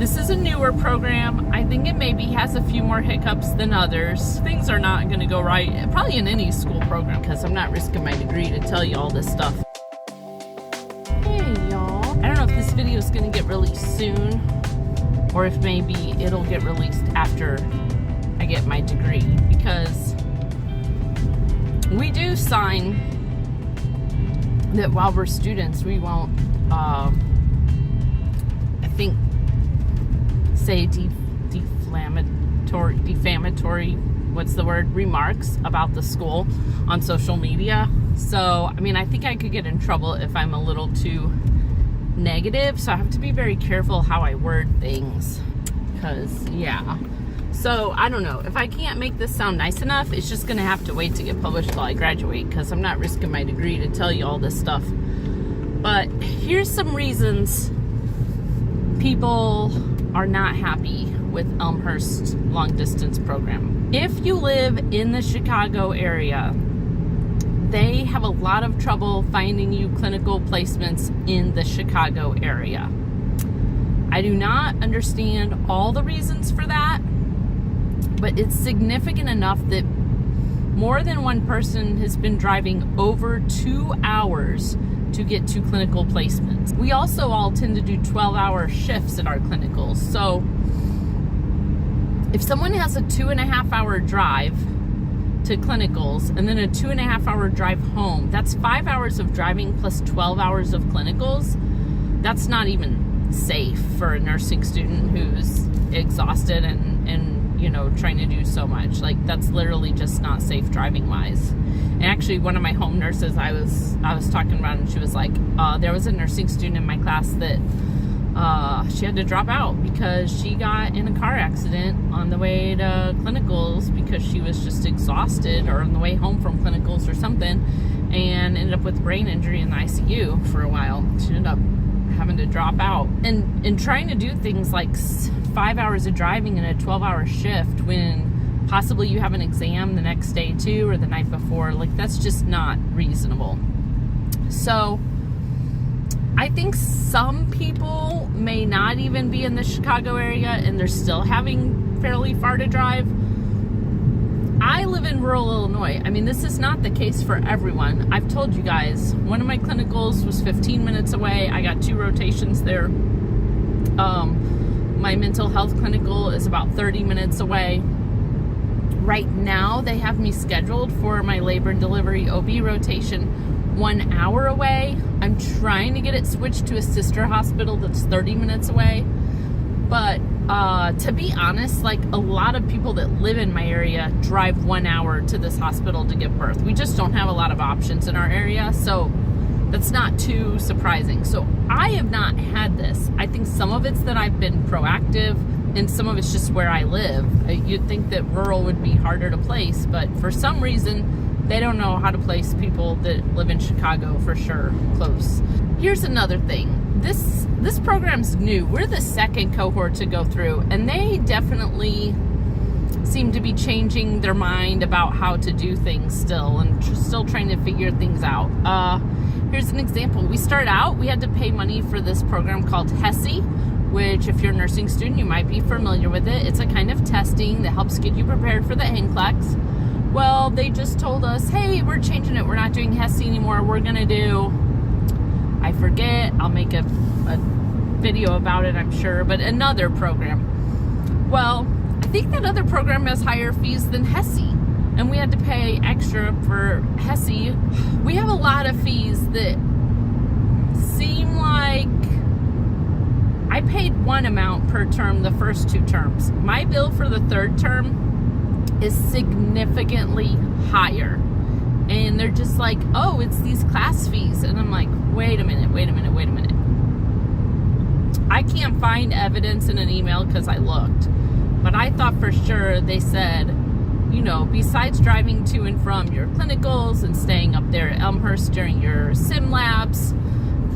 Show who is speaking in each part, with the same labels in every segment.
Speaker 1: This is a newer program. I think it maybe has a few more hiccups than others. Things are not going to go right, probably in any school program, because I'm not risking my degree to tell you all this stuff. Hey, y'all. I don't know if this video is going to get released soon, or if maybe it'll get released after I get my degree, because we do sign that while we're students, we won't, I think, say defamatory, what's the word, remarks about the school on social media. So, I mean, I think I could get in trouble if I'm a little too negative, so I have to be very careful how I word things, because, yeah. So, I don't know. If I can't make this sound nice enough, it's just going to have to wait to get published till I graduate, because I'm not risking my degree to tell you all this stuff. But here's some reasons people are not happy with Elmhurst long distance program. If you live in the Chicago area, they have a lot of trouble finding you clinical placements in the Chicago area. I do not understand all the reasons for that, but it's significant enough that more than one person has been driving over 2 hours to get to clinical placements. We also all tend to do 12-hour shifts at our clinicals. So if someone has a 2.5-hour drive to clinicals and then a 2.5-hour drive home, that's 5 hours of driving plus 12 hours of clinicals. That's not even safe for a nursing student who's exhausted and you know, trying to do so much. Like, that's literally just not safe driving wise. And actually, one of my home nurses I was talking about, and she was like, there was a nursing student in my class that she had to drop out because she got in a car accident on the way to clinicals because she was just exhausted, or on the way home from clinicals or something, and ended up with brain injury in the ICU for a while. She ended up having to drop out. And trying to do things like 5 hours of driving in a 12-hour shift when possibly you have an exam the next day too, or the night before, like, that's just not reasonable. So I think some people may not even be in the Chicago area and they're still having fairly far to drive. I live in rural Illinois. I mean, this is not the case for everyone. I've told you guys, one of my clinicals was 15 minutes away. I got 2 rotations there. My mental health clinical is about 30 minutes away. Right now, they have me scheduled for my labor and delivery OB rotation 1 hour away. I'm trying to get it switched to a sister hospital that's 30 minutes away. But to be honest, like, a lot of people that live in my area drive 1 hour to this hospital to give birth. We just don't have a lot of options in our area, so that's not too surprising. So I have not had this. I think some of it's that I've been proactive, and some of it's just where I live. You'd think that rural would be harder to place, but for some reason, they don't know how to place people that live in Chicago for sure, close. Here's another thing. This program's new. We're the second cohort to go through, and they definitely seem to be changing their mind about how to do things still, and still trying to figure things out. Here's an example. We start out, we had to pay money for this program called HESI, which, if you're a nursing student, you might be familiar with it. It's a kind of testing that helps get you prepared for the NCLEX. Well, they just told us, hey, we're changing it. We're not doing HESI anymore. We're going to do, I forget, I'll make a video about it, I'm sure, but another program. Well, I think that other program has higher fees than HESI, and we had to pay extra for HESI. We have a lot of fees that seem like I paid one amount per term the first 2 terms. My bill for the 3rd term is significantly higher. And they're just like, oh, it's these class fees. And I'm like, wait a minute. I can't find evidence in an email because I looked. But I thought for sure they said, you know, besides driving to and from your clinicals and staying up there at Elmhurst during your sim labs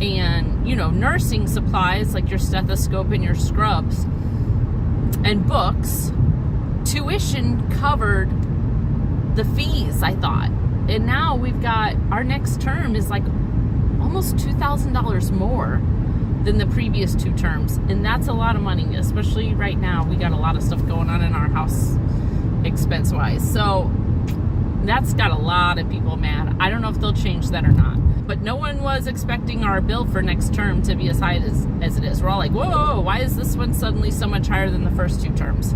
Speaker 1: and, you know, nursing supplies like your stethoscope and your scrubs and books, tuition covered the fees, I thought. And now we've got, our next term is like almost $2,000 more than the previous 2 terms. And that's a lot of money, especially right now. We got a lot of stuff going on in our house expense-wise. So that's got a lot of people mad. I don't know if they'll change that or not. But no one was expecting our bill for next term to be as high as it is. We're all like, whoa, why is this one suddenly so much higher than the first 2 terms?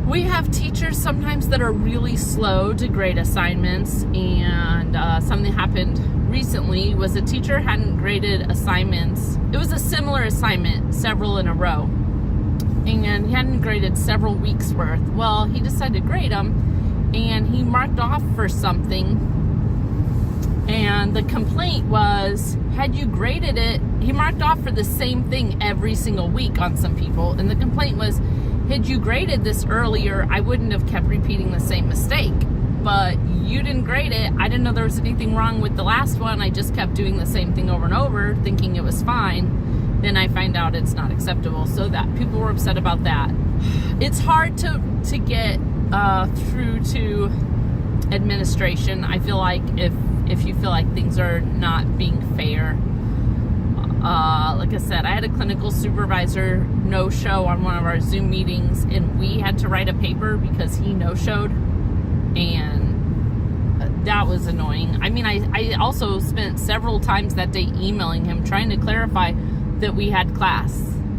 Speaker 1: We have teachers sometimes that are really slow to grade assignments, and something happened recently was a teacher hadn't graded assignments. It was a similar assignment, several in a row, and he hadn't graded several weeks worth. Well, he decided to grade them, and he marked off for something, and the complaint was, had you graded it, he marked off for the same thing every single week on some people, and the complaint was, had you graded this earlier, I wouldn't have kept repeating the same mistake. But you didn't grade it. I didn't know there was anything wrong with the last one. I just kept doing the same thing over and over, thinking it was fine. Then I find out it's not acceptable. So that people were upset about that. It's hard to get through to administration. I feel like if you feel like things are not being fair. Like I said, I had a clinical supervisor no-show on one of our Zoom meetings, and we had to write a paper because he no-showed, and that was annoying. I mean, I also spent several times that day emailing him trying to clarify that we had class,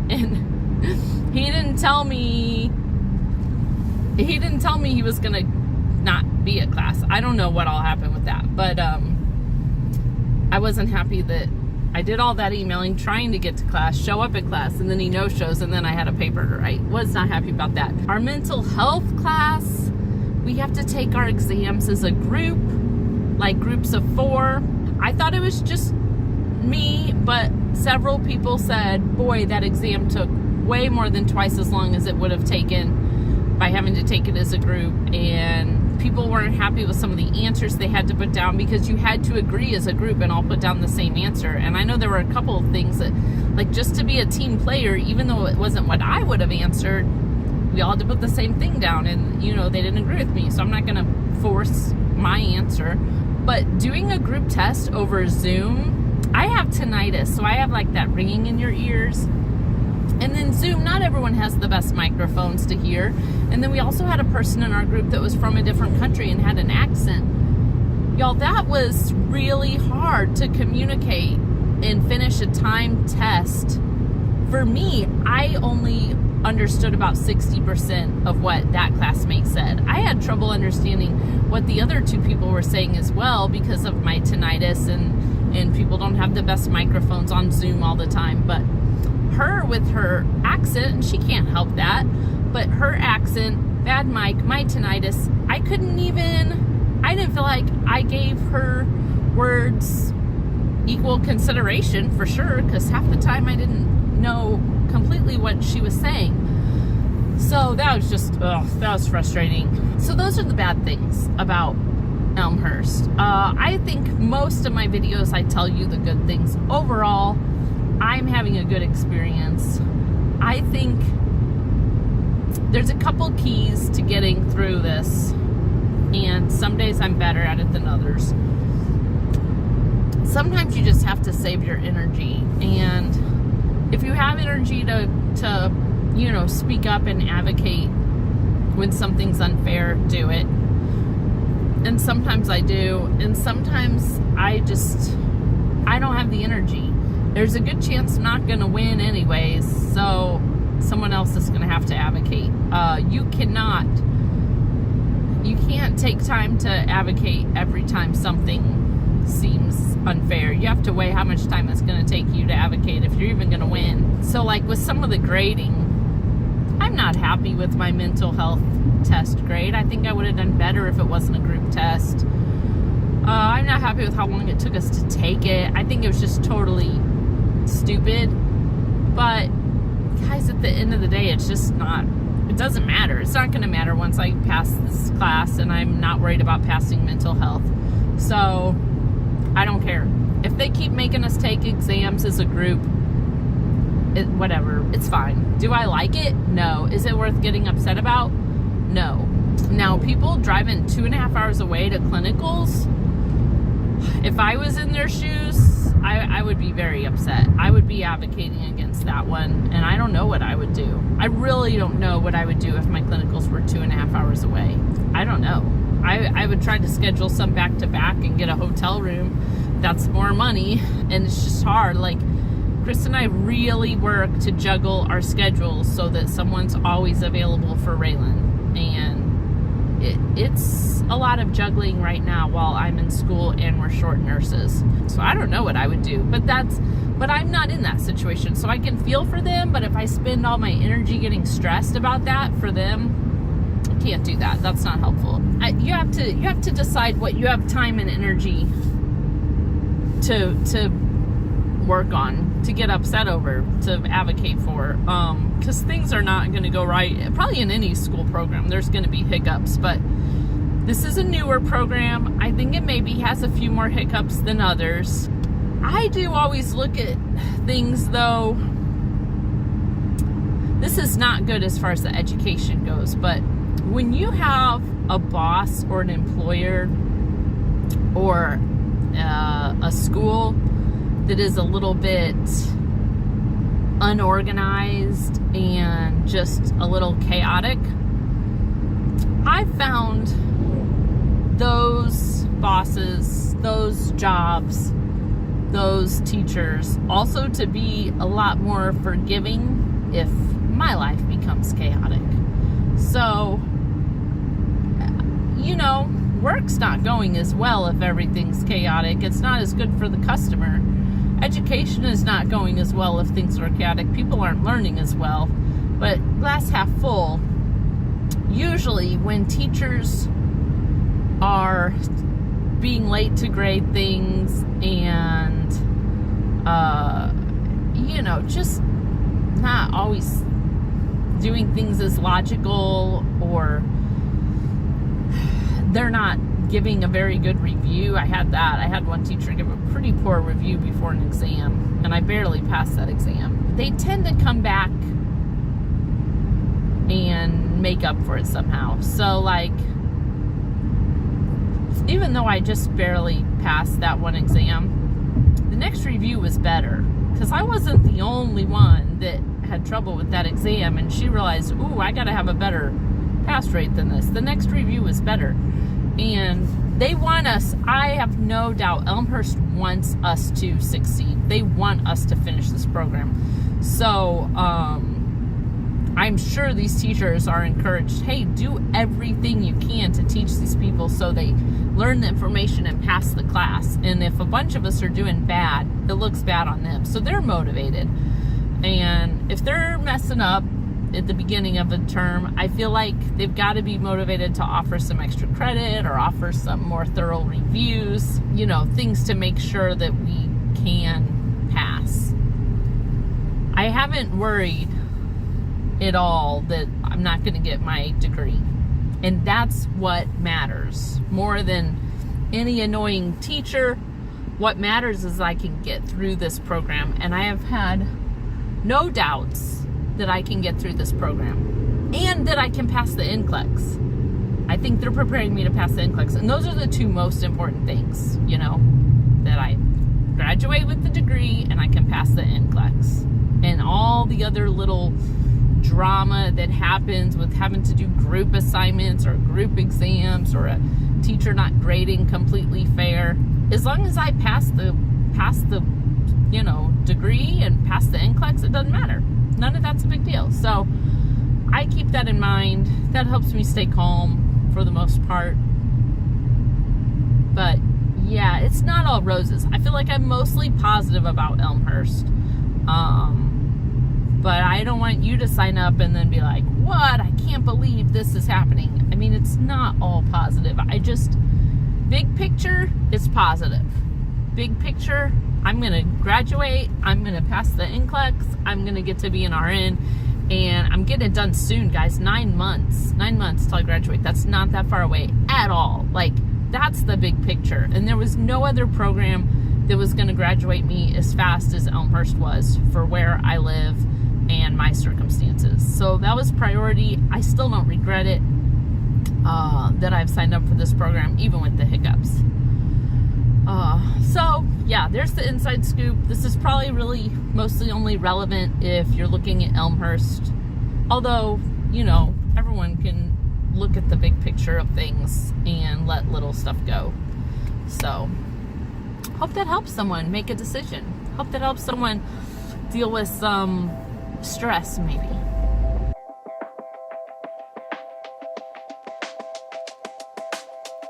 Speaker 1: and he didn't tell me he was gonna not be at class. I don't know what all happened with that, but I wasn't happy that I did all that emailing, trying to get to class, show up at class, and then he no-shows, and then I had a paper to write. Was not happy about that. Our mental health class, we have to take our exams as a group, like groups of 4. I thought it was just me, but several people said, boy, that exam took way more than twice as long as it would have taken by having to take it as a group, and people weren't happy with some of the answers they had to put down because you had to agree as a group and all put down the same answer. And I know there were a couple of things that, like, just to be a team player, even though it wasn't what I would have answered, we all had to put the same thing down, and they didn't agree with me, so I'm not gonna force my answer. But doing a group test over Zoom, I have tinnitus, so I have like that ringing in your ears. And then Zoom, not everyone has the best microphones to hear. And then we also had a person in our group that was from a different country and had an accent. Y'all, that was really hard to communicate and finish a timed test. For me, I only understood about 60% of what that classmate said. I had trouble understanding what the other 2 people were saying as well because of my tinnitus, and people don't have the best microphones on Zoom all the time. But her with her accent, and she can't help that, but her accent, bad mic, my tinnitus, I didn't feel like I gave her words equal consideration, for sure, because half the time I didn't know completely what she was saying. So that was just, that was frustrating. So those are the bad things about Elmhurst. I think most of my videos I tell you the good things. Overall, I'm having a good experience. I think there's a couple keys to getting through this, and some days I'm better at it than others. Sometimes you just have to save your energy, and if you have energy to speak up and advocate when something's unfair, do it. And sometimes I do, and sometimes I don't have the energy. There's a good chance I'm not going to win anyways, so someone else is going to have to advocate. You can't take time to advocate every time something seems unfair. You have to weigh how much time it's going to take you to advocate if you're even going to win. So like with some of the grading, I'm not happy with my mental health test grade. I think I would have done better if it wasn't a group test. I'm not happy with how long it took us to take it. I think it was just totally stupid. But guys, at the end of the day, it's just not, it doesn't matter. It's not going to matter once I pass this class, and I'm not worried about passing mental health. So I don't care. If they keep making us take exams as a group, whatever, it's fine. Do I like it? No. Is it worth getting upset about? No. Now, people driving 2.5 hours away to clinicals, if I was in their shoes, I would be very upset. I would be advocating against that one, and I don't know what I would do. I really don't know what I would do if my clinicals were 2.5 hours away. I don't know. I would try to schedule some back to back and get a hotel room. That's more money, and it's just hard. Like, Chris and I really work to juggle our schedules so that someone's always available for Raylan, and it's a lot of juggling right now while I'm in school and we're short nurses. So I don't know what I would do, but I'm not in that situation, so I can feel for them. But if I spend all my energy getting stressed about that for them, I can't do that. That's not helpful. You have to decide what you have time and energy to work on, to get upset over, to advocate for, because things are not going to go right. Probably in any school program there's going to be hiccups, but this is a newer program. I think it maybe has a few more hiccups than others. I do always look at things, though. This is not good as far as the education goes, but when you have a boss or an employer or a school that is a little bit unorganized and just a little chaotic, I found those bosses, those jobs, those teachers also to be a lot more forgiving if my life becomes chaotic. So, work's not going as well if everything's chaotic. It's not as good for the customer. Education is not going as well if things are chaotic. People aren't learning as well. But glass half full, usually when teachers are being late to grade things and, just not always doing things as logical, or they're not giving a very good review. I had one teacher give a pretty poor review before an exam, and I barely passed that exam. They tend to come back and make up for it somehow. So, like, even though I just barely passed that one exam, the next review was better, because I wasn't the only one that had trouble with that exam, and she realized, ooh, I gotta have a better pass rate than this. The next review was better. And they want us, I have no doubt, Elmhurst wants us to succeed. They want us to finish this program. So, I'm sure these teachers are encouraged, hey, do everything you can to teach these people so they learn the information and pass the class. And if a bunch of us are doing bad, it looks bad on them. So they're motivated. And if they're messing up at the beginning of a term, I feel like they've got to be motivated to offer some extra credit or offer some more thorough reviews, things to make sure that we can pass. I haven't worried at all that I'm not going to get my degree. And that's what matters more than any annoying teacher. What matters is I can get through this program, and I have had no doubts that I can get through this program and that I can pass the NCLEX. I think they're preparing me to pass the NCLEX, and those are the two most important things, that I graduate with the degree and I can pass the NCLEX. And all the other little drama that happens with having to do group assignments or group exams or a teacher not grading completely fair, as long as I pass the degree and pass the NCLEX, it doesn't matter. None of that's a big deal. So I keep that in mind. That helps me stay calm for the most part. But yeah, it's not all roses. I feel like I'm mostly positive about Elmhurst. But I don't want you to sign up and then be like, what? I can't believe this is happening. I mean, it's not all positive. Big picture, it's positive. Big picture, I'm going to graduate. I'm going to pass the NCLEX. I'm going to get to be an RN. And I'm getting it done soon, guys. 9 months. 9 months till I graduate. That's not that far away at all. Like, that's the big picture. And there was no other program that was going to graduate me as fast as Elmhurst was for where I live and my circumstances. So that was priority. I still don't regret it that I've signed up for this program, even with the hiccups. So yeah, there's the inside scoop. This is probably really mostly only relevant if you're looking at Elmhurst. Although, you know, everyone can look at the big picture of things and let little stuff go. So, hope that helps someone make a decision. Hope that helps someone deal with some stress, maybe.